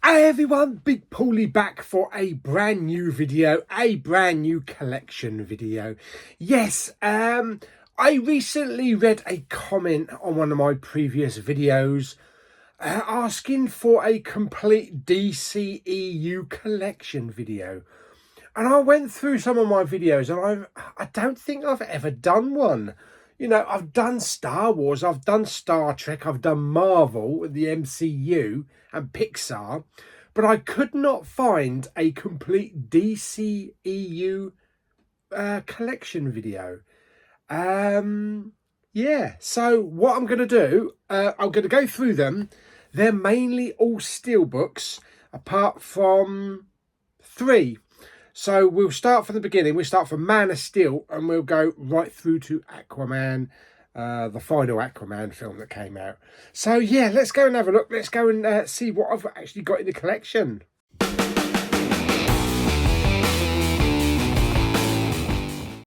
Hey everyone, Big Pauly back for a brand new video, a brand new collection video. Yes, I recently read a comment on one of my previous videos asking for a complete DCEU collection video. And I went through some of my videos and I don't think I've ever done one. You know, I've done Star Wars, I've done Star Trek, I've done Marvel, the MCU and Pixar, but I could not find a complete DCEU collection video. Yeah, so what I'm going to do, I'm going to go through them. They're mainly all steelbooks, apart from 3. So we'll start from the beginning. We'll start from Man of Steel and we'll go right through to Aquaman, the final Aquaman film that came out. So yeah, let's go and have a look. Let's go and see what I've actually got in the collection.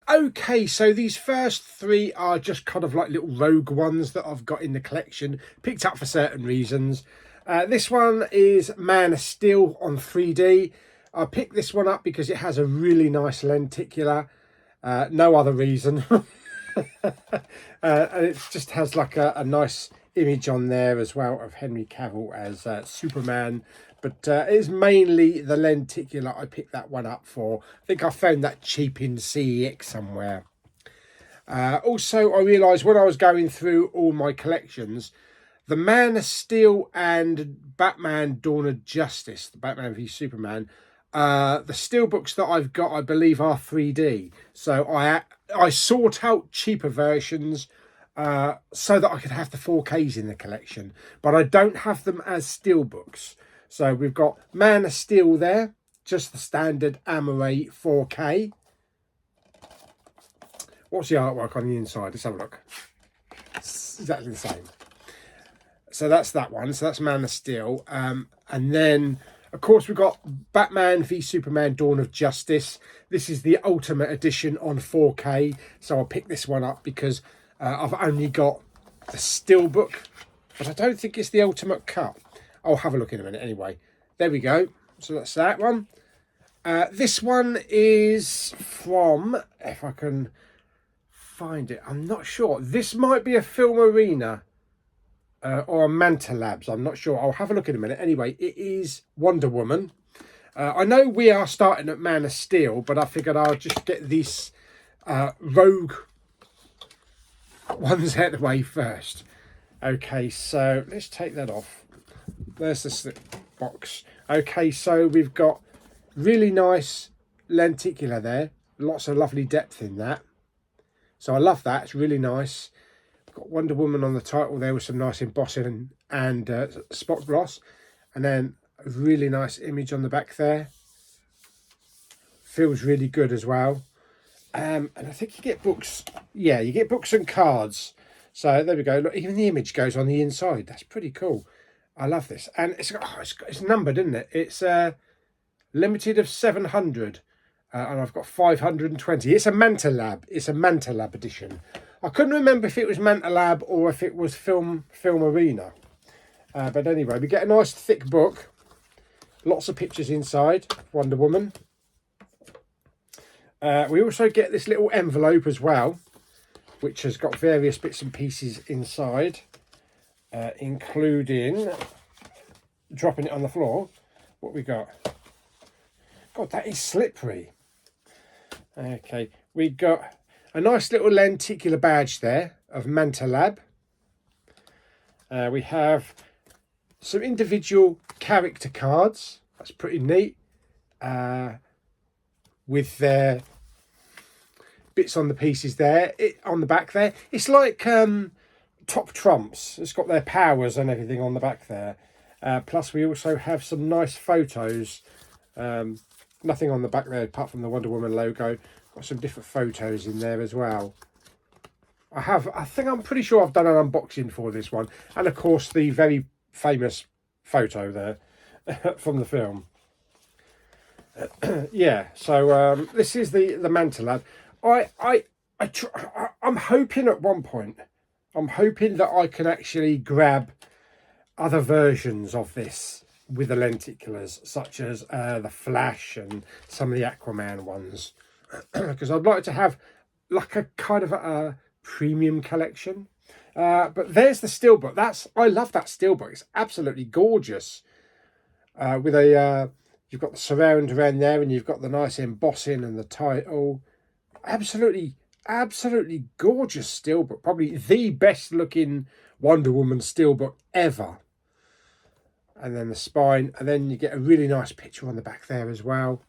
Okay, so these first 3 are just kind of like little rogue ones that I've got in the collection, picked up for certain reasons. This one is Man of Steel on 3D. I picked this one up because it has a really nice lenticular, no other reason. And it just has like a nice image on there as well of Henry Cavill as Superman. But it is mainly the lenticular I picked that one up for. I think I found that cheap in CEX somewhere. Also, I realised when I was going through all my collections, the Man of Steel and Batman Dawn of Justice, the Batman v Superman, the steelbooks that I've got, I believe, are 3D. So I sought out cheaper versions so that I could have the 4Ks in the collection. But I don't have them as steelbooks. So we've got Man of Steel there, just the standard Amaray 4K. What's the artwork on the inside? Let's have a look. It's exactly the same. So that's that one. So that's Man of Steel. And then, of course, we've got Batman v Superman Dawn of Justice. This is the Ultimate Edition on 4K. So I picked this one up because I've only got the Steelbook, but I don't think it's the Ultimate Cut. I'll have a look in a minute anyway. There we go. So that's that one. This one is from, if I can find it, I'm not sure. This might be a Film Arena or a Manta Labs. I'm not sure. I'll have a look in a minute. Anyway, it is Wonder Woman. I know we are starting at Man of Steel, but I figured I'll just get these rogue ones out of the way first. Okay, so let's take that off. There's the slip box. Okay, so we've got really nice lenticular there. Lots of lovely depth in that. So I love that. It's really nice. Got Wonder Woman on the title there with some nice embossing and spot gloss. And then a really nice image on the back there. Feels really good as well. And I think you get books. Yeah, you get books and cards. So there we go. Look, even the image goes on the inside. That's pretty cool. I love this. And it's numbered, isn't it? It's limited of 700. And I've got 520. It's a Manta Lab. It's a Manta Lab edition. I couldn't remember if it was Manta Lab or if it was Film Arena. But anyway, we get a nice thick book. Lots of pictures inside. Wonder Woman. We also get this little envelope as well, which has got various bits and pieces inside, including dropping it on the floor. What we got? God, that is slippery. Okay, we got a nice little lenticular badge there of Manta Lab. We have some individual character cards. That's pretty neat. With their bits on the pieces there. On the back there. It's like Top Trumps. It's got their powers and everything on the back there. Plus we also have some nice photos. Nothing on the back there apart from the Wonder Woman logo. Got some different photos in there as well. I'm pretty sure I've done an unboxing for this one. And of course the very famous photo there from the film. Yeah, so this is the Manta Lab. I'm hoping at one point, I'm hoping that I can actually grab other versions of this with the lenticulars, such as the Flash and some of the Aquaman ones, because I'd like to have like a kind of a premium collection. But there's the steelbook. I love that steelbook. It's absolutely gorgeous. With a you've got the surround around there, and you've got the nice embossing and the title. Absolutely gorgeous steelbook. Probably the best looking Wonder Woman steelbook ever. And then the spine, and then you get a really nice picture on the back there as well.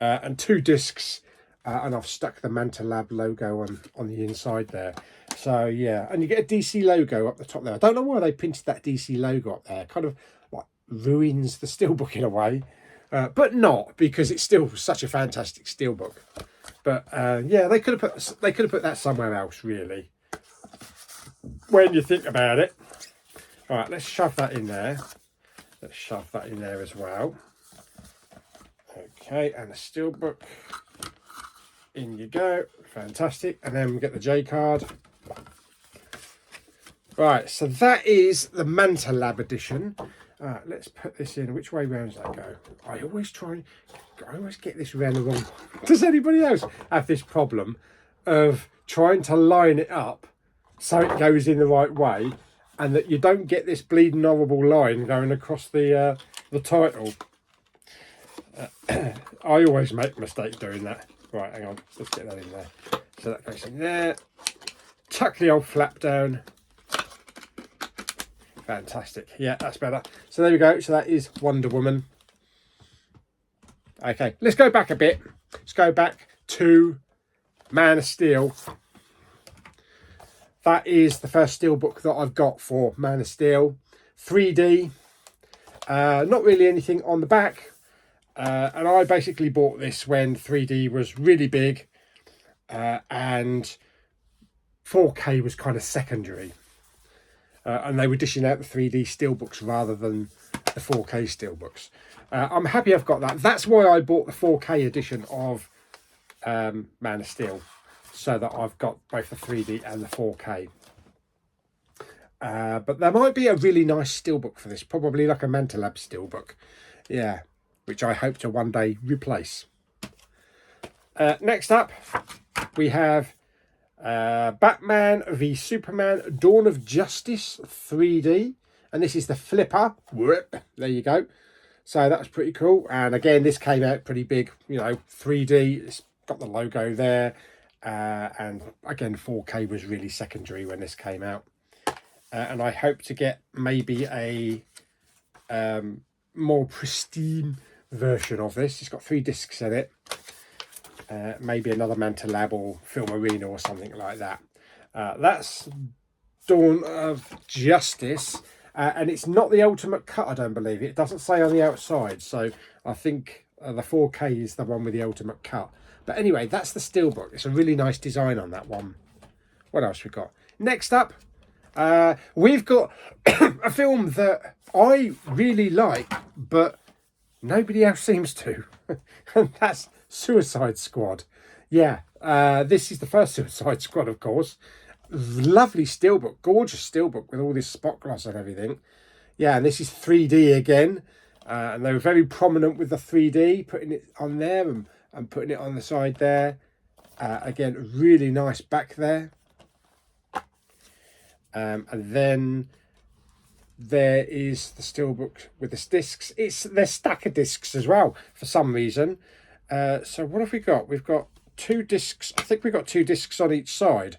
And 2 discs, and I've stuck the Manta Lab logo on the inside there. So yeah, and you get a DC logo up the top there. I don't know why they printed that DC logo up there. Kind of like ruins the steelbook in a way, but not, because it's still such a fantastic steelbook. But yeah, they could have put that somewhere else, really, when you think about it. All right, let's shove that in there. Let's shove that in there as well. Okay, and the steelbook. In you go. Fantastic. And then we get the J card. Right, so that is the Manta Lab edition. Let's put this in. Which way round does that go? I always get this round the wrong. Does anybody else have this problem of trying to line it up so it goes in the right way, and that you don't get this bleeding horrible line going across the title? I always make a mistake doing that. Right, hang on, let's get that in there. So that goes in there. Tuck the old flap down. Fantastic. Yeah, that's better. So there we go. So that is Wonder Woman. Okay, let's go back a bit. Let's go back to Man of Steel. That is the first steelbook that I've got for Man of Steel. 3D. Not really anything on the back. And I basically bought this when 3D was really big, and 4K was kind of secondary. And they were dishing out the 3D steelbooks rather than the 4K steelbooks. I'm happy I've got that. That's why I bought the 4K edition of Man of Steel, so that I've got both the 3D and the 4K. But there might be a really nice steelbook for this, probably like a Manta Lab steelbook. Yeah. Which I hope to one day replace. Next up, we have Batman v Superman Dawn of Justice 3D. And this is the flipper. There you go. So that's pretty cool. And again, this came out pretty big, 3D. It's got the logo there. And again, 4K was really secondary when this came out. And I hope to get maybe a more pristine version of this. It's got 3 discs in it. Maybe another Manta Lab or Film Arena or something like that. That's Dawn of Justice, and it's not the ultimate cut, I don't believe. It doesn't say on the outside, so I think the 4K is the one with the ultimate cut. But anyway, that's the steelbook. It's a really nice design on that one. What else we got? Next up, we've got a film that I really like, but nobody else seems to. And that's Suicide Squad. Yeah, this is the first Suicide Squad, of course. Lovely steelbook, gorgeous steelbook with all this spot gloss and everything. Yeah, and this is 3D again. And they were very prominent with the 3D, putting it on there and putting it on the side there. Again, really nice back there. And then there is the steelbook with the discs. There's stack of discs as well for some reason. So what have we got? We've got 2 discs. I think we've got 2 discs on each side.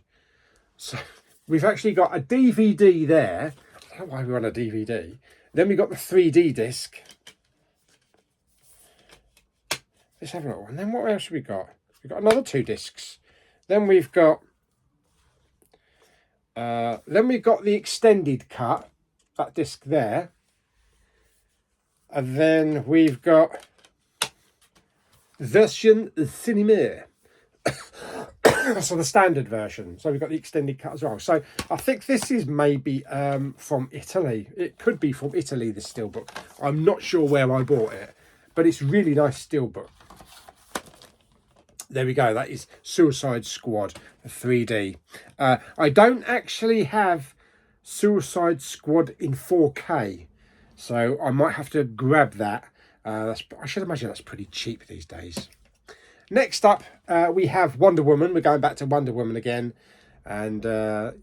So we've actually got a DVD there. I don't know why we want a DVD. Then we got the 3D disc. Let's have a look. And then what else have we got? We've got another 2 discs. Then we've got the extended cut, that disc there. And then we've got version cinéma. So the standard version. So we've got the extended cut as well. So I think this is maybe from Italy. It could be from Italy, this steelbook. I'm not sure where I bought it, but it's really nice steelbook. There we go. That is Suicide Squad 3D. I don't actually have Suicide Squad in 4K. So I might have to grab that. I should imagine that's pretty cheap these days. Next up, we have Wonder Woman. We're going back to Wonder Woman again. And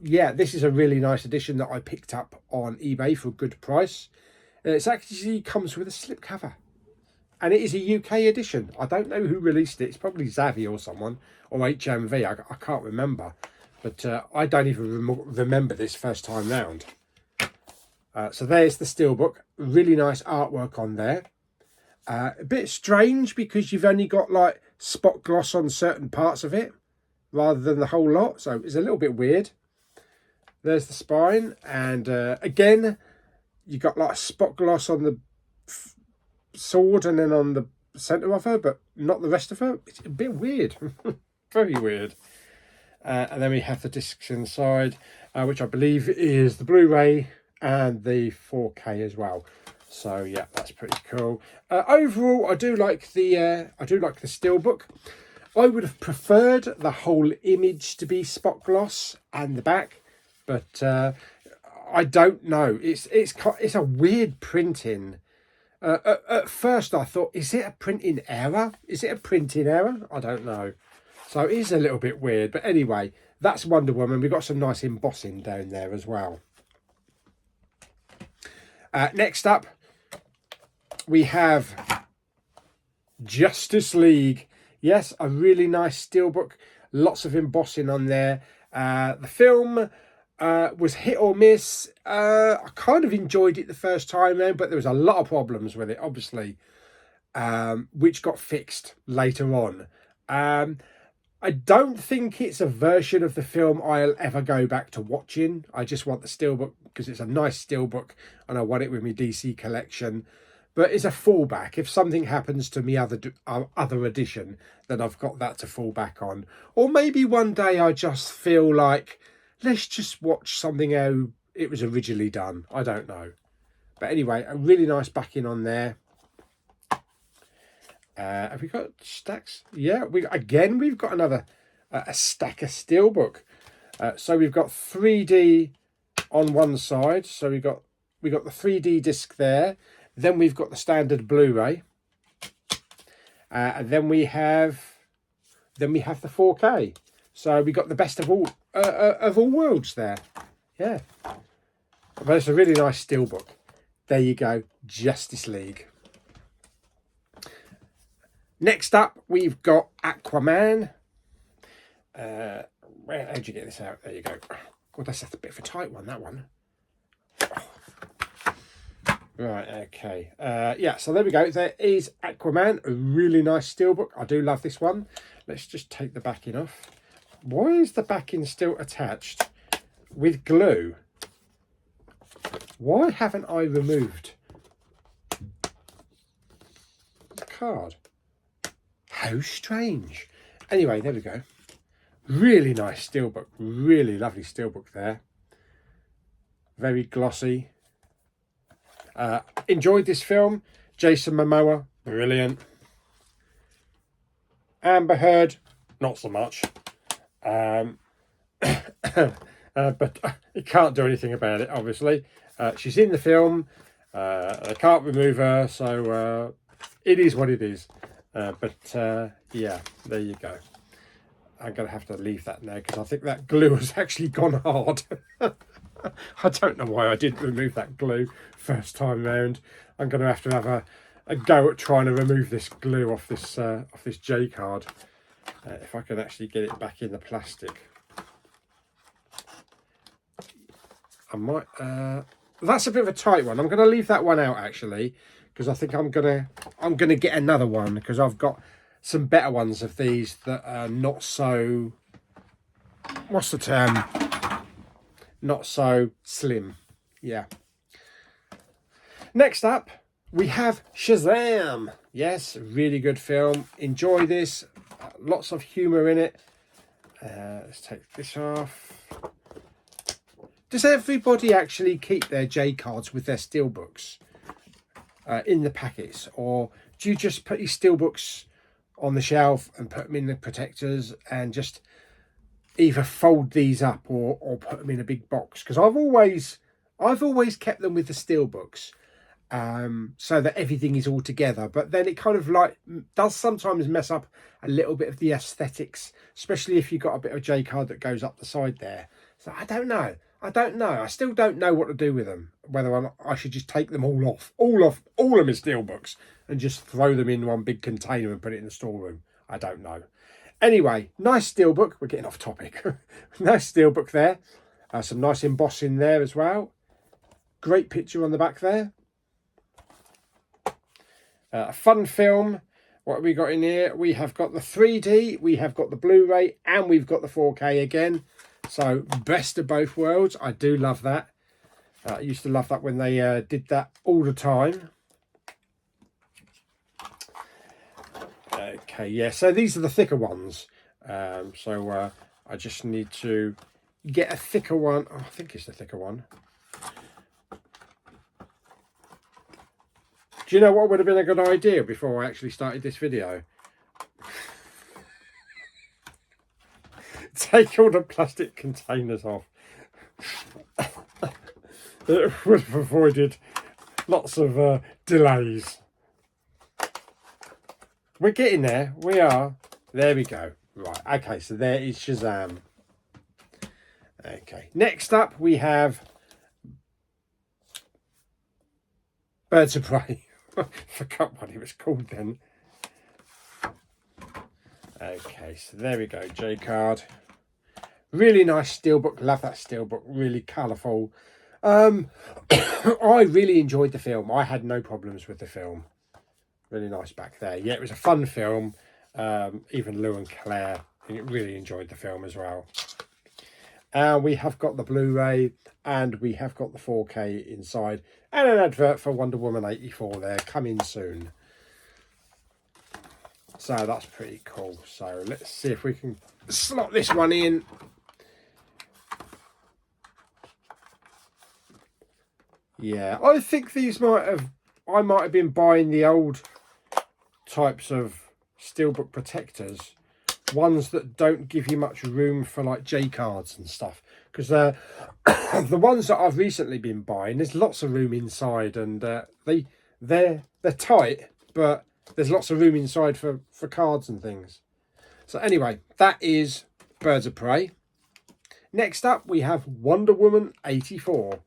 yeah, this is a really nice edition that I picked up on eBay for a good price. It actually comes with a slipcover. And it is a UK edition. I don't know who released it. It's probably Zavvi or someone, or HMV. I can't remember. But I don't even remember this first time round. So there's the steelbook. Really nice artwork on there. A bit strange because you've only got like spot gloss on certain parts of it rather than the whole lot. So it's a little bit weird. There's the spine. And again, you got like spot gloss on the sword and then on the centre of her, but not the rest of her. It's a bit weird. Very weird. And then we have the discs inside, which I believe is the Blu-ray and the 4K as well. So yeah, that's pretty cool. Overall, I do like the steelbook. I would have preferred the whole image to be spot gloss and the back, but I don't know. It's a weird printing. At first I thought, is it a printing error? Is it a printing error? I don't know. So it is a little bit weird. But anyway, that's Wonder Woman. We've got some nice embossing down there as well. Next up, we have Justice League. Yes, a really nice steelbook. Lots of embossing on there. The film was hit or miss. I kind of enjoyed it the first time round, but there was a lot of problems with it, obviously, which got fixed later on. I don't think it's a version of the film I'll ever go back to watching. I just want the steelbook because it's a nice steelbook and I want it with my DC collection. But it's a fallback. If something happens to me other edition, then I've got that to fall back on. Or maybe one day I just feel like, let's just watch something how it was originally done. I don't know. But anyway, a really nice backing on there. Have we got stacks? Yeah, we've got another a stack of steelbook. So we've got 3D on one side. So we got the 3D disc there. Then we've got the standard Blu-ray. And then we have the 4K. So we got the best of all worlds there. Yeah. But it's a really nice steelbook. There you go, Justice League. Next up, we've got Aquaman. How'd you get this out? There you go. God, that's a bit of a tight one, that one. Right, okay. Yeah, so there we go. There is Aquaman, a really nice steelbook. I do love this one. Let's just take the backing off. Why is the backing still attached with glue? Why haven't I removed the card? How strange. Anyway, there we go. Really nice steelbook. Really lovely steelbook there. Very glossy. Enjoyed this film. Jason Momoa, brilliant. Amber Heard, not so much. But you can't do anything about it, obviously. She's in the film. I can't remove her, so it is what it is. Yeah, there you go. I'm going to have to leave that now because I think that glue has actually gone hard. I don't know why I didn't remove that glue first time round. I'm going to have a go at trying to remove this glue off this J card. If I can actually get it back in the plastic. I might. That's a bit of a tight one. I'm going to leave that one out actually because I think I'm gonna get another one because I've got some better ones of these that are not so. What's the term? Not so slim. Yeah. Next up, we have Shazam. Yes, really good film. Enjoy this. Lots of humour in it. Let's take this off. Does everybody actually keep their J cards with their steelbooks in the packets? Or do you just put your steelbooks on the shelf and put them in the protectors and just either fold these up or put them in a big box? Because I've always kept them with the steelbooks, so that everything is all together. But then it kind of like does sometimes mess up a little bit of the aesthetics, especially if you've got a bit of J card that goes up the side there. So I don't know. I still don't know what to do with them. Whether I should just take them all of my steelbooks and just throw them in one big container and put it in the storeroom. I don't know. Anyway, nice steelbook. We're getting off topic. Nice steelbook there. Some nice embossing there as well. Great picture on the back there. A fun film. What have we got in here? We have got the 3D, we have got the Blu-ray, and we've got the 4K again. So best of both worlds. I do love that. I used to love that when they did that all the time. Okay, yeah, so these are the thicker ones. I just need to get a thicker one. Oh, I think it's the thicker one. Do you know what would have been a good idea before I actually started this video? Take all the plastic containers off. It would have avoided lots of delays. We're getting there. We are. There we go. Right. Okay, so there is Shazam. Okay. Next up, we have Birds of Prey. Forgot what it was called then. Okay, so there we go. J card. Really nice steelbook. Love that steelbook. Really colourful. I really enjoyed the film. I had no problems with the film. Really nice back there. Yeah, it was a fun film. Even Lou and Claire really enjoyed the film as well. We have got the Blu-ray and we have got the 4K inside, and an advert for Wonder Woman 84 there, coming soon. So that's pretty cool. So let's see if we can slot this one in. Yeah, I think these I might have been buying the old types of steelbook protectors, ones that don't give you much room for like J cards and stuff, because the ones that I've recently been buying, there's lots of room inside, and they're tight, but there's lots of room inside for cards and things. So anyway, that is Birds of Prey. Next up, we have Wonder Woman 84.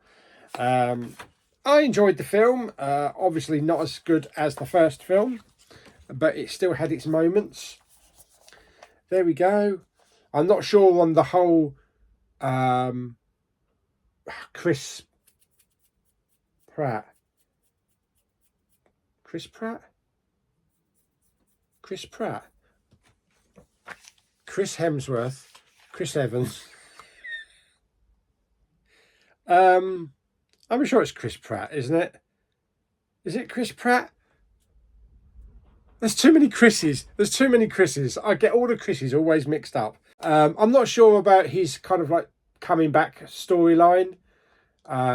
I enjoyed the film. Obviously not as good as the first film, but it still had its moments. There we go. I'm not sure on the whole Chris Pratt. Chris Hemsworth. Chris Evans. I'm sure it's Chris Pratt, isn't it? Is it Chris Pratt? There's too many Chris's. There's too many Chris's. I get all the Chris's always mixed up. I'm not sure about his kind of like coming back storyline,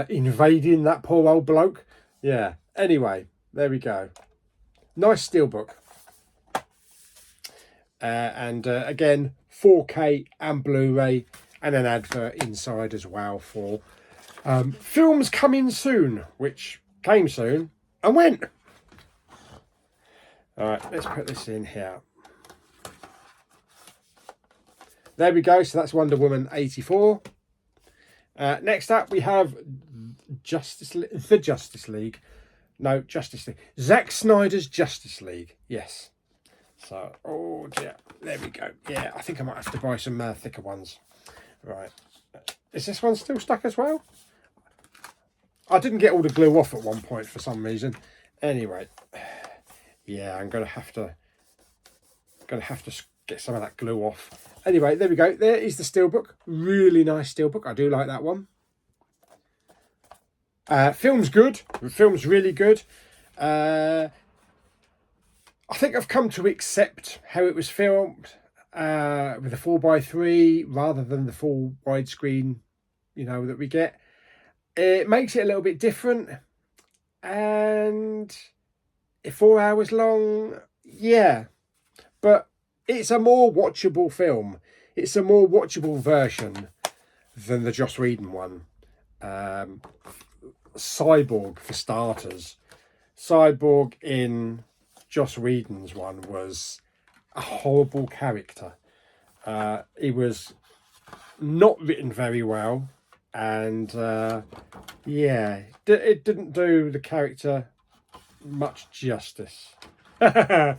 invading that poor old bloke. Yeah. Anyway, there we go. Nice steelbook. And again, 4K and Blu-ray, and an advert inside as well for films coming soon, which came soon and went. All right, let's put this in here. There we go. So that's Wonder Woman 84. Next up, we have Justice League. No, Justice League. Zack Snyder's Justice League. Yes. So, oh dear. There we go. Yeah, I think I might have to buy some thicker ones. Right. Is this one still stuck as well? I didn't get all the glue off at one point for some reason. Anyway. Yeah, I'm gonna have to get some of that glue off. Anyway, there we go. There is the steelbook. Really nice steelbook. I do like that one. Film's good. The film's really good. I think I've come to accept how it was filmed with a 4:3 rather than the full widescreen, that we get. It makes it a little bit different, and 4 hours long, yeah, but it's a more watchable film. It's a more watchable version than the Joss Whedon one. Cyborg, for starters, Cyborg in Joss Whedon's one was a horrible character. He was not written very well, and yeah, it didn't do the character much justice. Yes,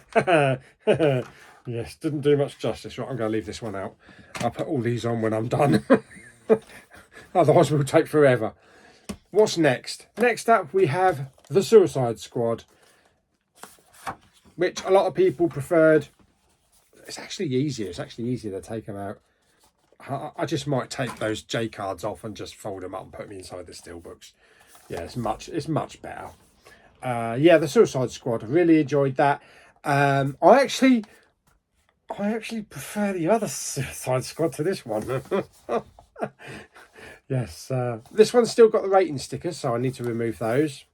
didn't do much justice. Right, I'm going to leave this one out. I'll put all these on when I'm done. Otherwise we'll take forever. What's next? Next up we have The Suicide Squad, which a lot of people preferred. It's actually easier. It's actually easier to take them out. I just might take those J cards off and just fold them up and put them inside the steelbooks. Yeah, it's much better. Yeah, The Suicide Squad. I really enjoyed that. I actually prefer the other Suicide Squad to this one. Yes, this one's still got the rating stickers, so I need to remove those.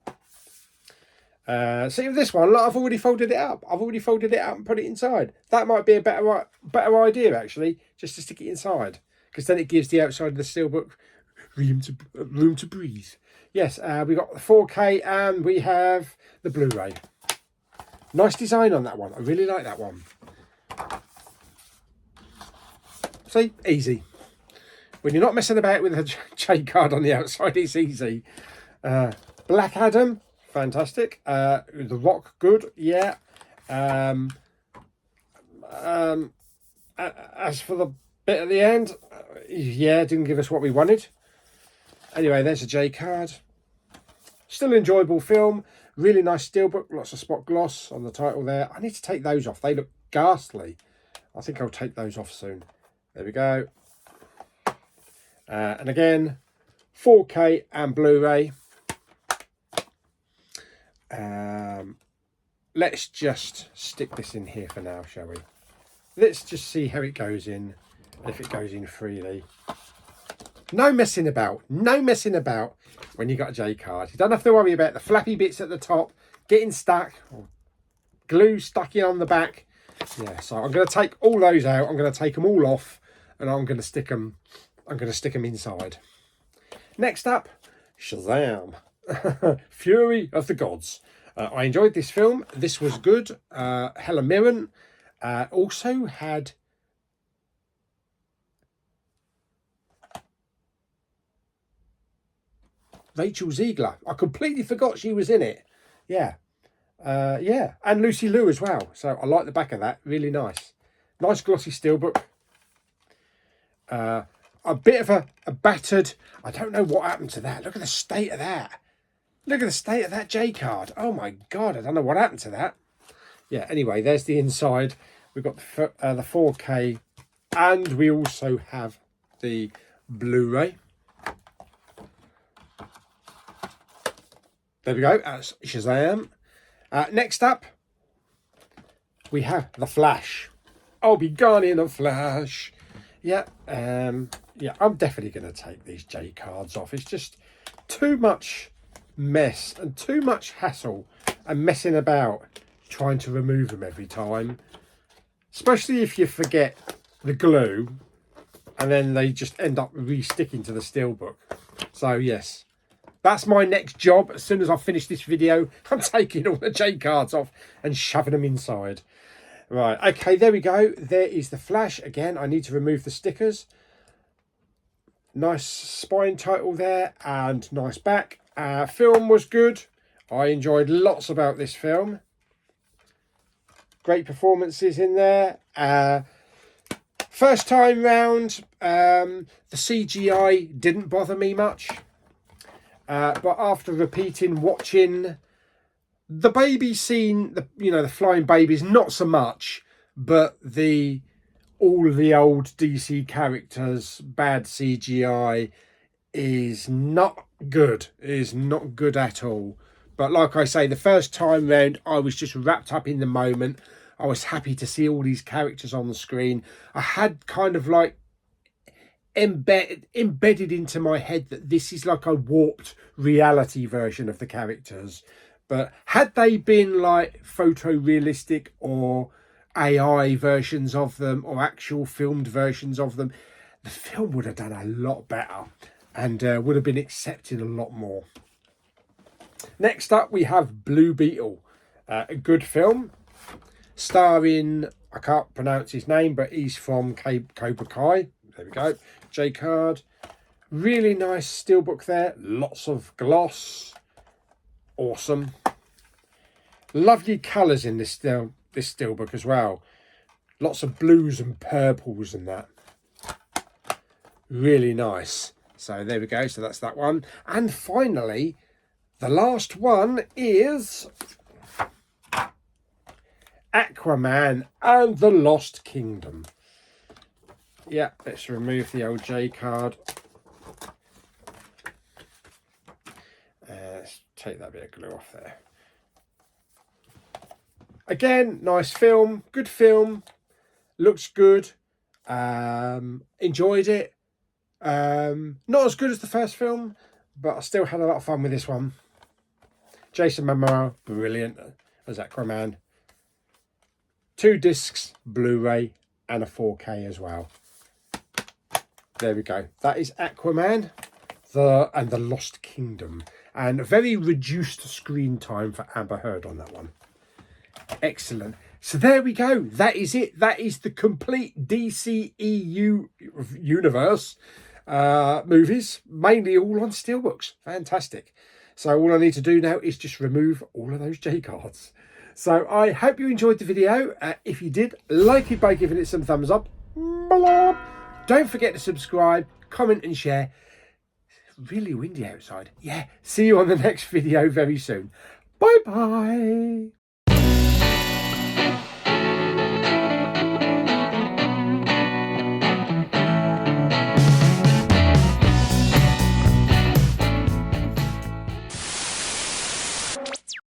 See with this one, look, I've already folded it up. I've already folded it up and put it inside. That might be a better idea, actually, just to stick it inside, because then it gives the outside of the steelbook room to breathe. Yes, we got the 4K and we have the Blu-ray. Nice design on that one. I really like that one. See, easy. When you're not messing about with a J card on the outside, it's easy. Black Adam, fantastic. The Rock, good, yeah. As for the bit at the end, yeah, didn't give us what we wanted. Anyway, there's a J card. Still enjoyable film. Really nice steelbook. Lots of spot gloss on the title there. I need to take those off. They look ghastly. I think I'll take those off soon. There we go. And again, 4K and Blu-ray. Let's just stick this in here for now, shall we? Let's just see how it goes in, if it goes in freely. No messing about. No messing about when you got a J card. You don't have to worry about the flappy bits at the top getting stuck, or glue stuck in on the back. Yeah, so I'm going to take all those out. I'm going to take them all off, and I'm going to stick them inside. Next up, Shazam! Fury of the Gods. I enjoyed this film. This was good. Helen Mirren also had Rachel Ziegler. I completely forgot she was in it. Yeah. Yeah, and Lucy Liu as well. So I like the back of that. Really nice. Nice glossy steelbook. A bit of a battered, I don't know what happened to that. Look at the state of that. Look at the state of that J card. Oh my God, I don't know what happened to that. Yeah, anyway, there's the inside. We've got the 4K, and we also have the Blu-ray. There we go, that's Shazam. Next up, we have The Flash. I'll be gone in a flash. Yeah, yeah, I'm definitely going to take these J cards off. It's just too much mess and too much hassle and messing about trying to remove them every time. Especially if you forget the glue and then they just end up re-sticking to the steelbook. So yes, that's my next job. As soon as I finish this video, I'm taking all the J cards off and shoving them inside. Right, okay, there we go. There is The Flash. Again, I need to remove the stickers. Nice spine title there and nice back. Film was good. I enjoyed lots about this film. Great performances in there. First time round, the CGI didn't bother me much. But after watching the baby scene, the flying babies, not so much, but all the old DC characters, bad CGI is not good. It is not good at all. But like I say, the first time round, I was just wrapped up in the moment. I was happy to see all these characters on the screen. I had kind of like embedded into my head that this is like a warped reality version of the characters. But had they been like photorealistic or AI versions of them or actual filmed versions of them, the film would have done a lot better and would have been accepted a lot more. Next up, we have Blue Beetle, a good film, starring, I can't pronounce his name, but he's from Cobra Kai. There we go. J-card. Really nice steelbook there. Lots of gloss. Awesome. Lovely colours in this steelbook as well. Lots of blues and purples and that. Really nice. So there we go. So that's that one. And finally, the last one is Aquaman and the Lost Kingdom. Yeah, let's remove the old J card. Let's take that bit of glue off there. Again, nice film, good film, looks good. Enjoyed it. Not as good as the first film, but I still had a lot of fun with this one. Jason Momoa, brilliant as Aquaman. 2 discs, Blu-ray, and a 4K as well. There we go. That is Aquaman and the Lost Kingdom. And a very reduced screen time for Amber Heard on that one. Excellent. So there we go. That is it. That is the complete DCEU universe movies, mainly all on steelbooks. Fantastic. So all I need to do now is just remove all of those J cards. So I hope you enjoyed the video. If you did, like it by giving it some thumbs up. Don't forget to subscribe, comment and share. It's really windy outside. Yeah, see you on the next video very soon. Bye bye.